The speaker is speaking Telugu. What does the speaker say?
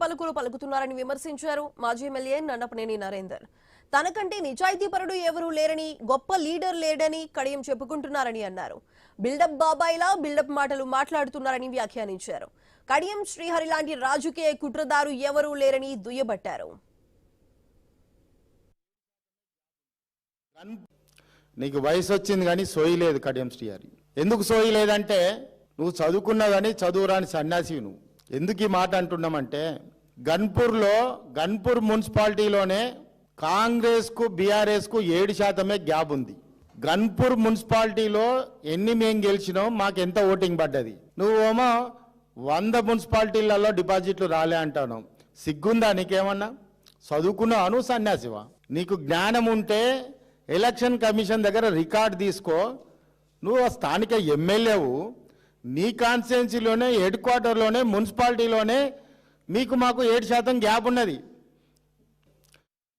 పలుకులు పలుకుతున్నారని విమర్శించారు మాజీ ఎమ్మెల్యే నన్నపనేని నరేందర్. తనకంటే నిజాయితీపరుడు ఎవరూ లేరని, గొప్ప లీడర్ లేడని కడియం చెప్పుకుంటున్నారని అన్నారు. బిల్డప్ బాబాయిలా బిల్డప్ మాటలు మాట్లాడుతున్నారని వ్యాఖ్యానించారు. కడియం శ్రీహరి లాంటి రాజకీయ కుట్రదారు ఎవరూ లేరని దుయ్యబట్టారు. నీకు వయసు వచ్చింది కానీ సోయి లేదు కడియం శ్రీహరి. ఎందుకు సోయి లేదంటే నువ్వు చదువుకున్నావు కానీ చదువురాని సన్యాసివి. నువ్వు ఎందుకు ఈ మాట అంటున్నామంటే గన్పూర్ మున్సిపాలిటీలోనే కాంగ్రెస్కు బీఆర్ఎస్కు 7% గ్యాప్ ఉంది. గన్పూర్ మున్సిపాలిటీలో ఎన్ని మేము గెలిచినాం, మాకు ఎంత ఓటింగ్ పడ్డది. నువ్వేమో 100 మున్సిపాలిటీలలో డిపాజిట్లు రాలే అంటావు. సిగ్గుందా నీకేమన్నా? చదువుకున్నావు, నువ్వు సన్యాసివా? నీకు జ్ఞానం ఉంటే ఎలక్షన్ కమిషన్ దగ్గర రికార్డు తీసుకో. నువ్వు స్థానిక ఎమ్మెల్యేవు, నీ కాన్స్టిట్యున్సీలోనే హెడ్ క్వార్టర్లోనే మున్సిపాలిటీలోనే మాకు 7% గ్యాప్ ఉన్నది.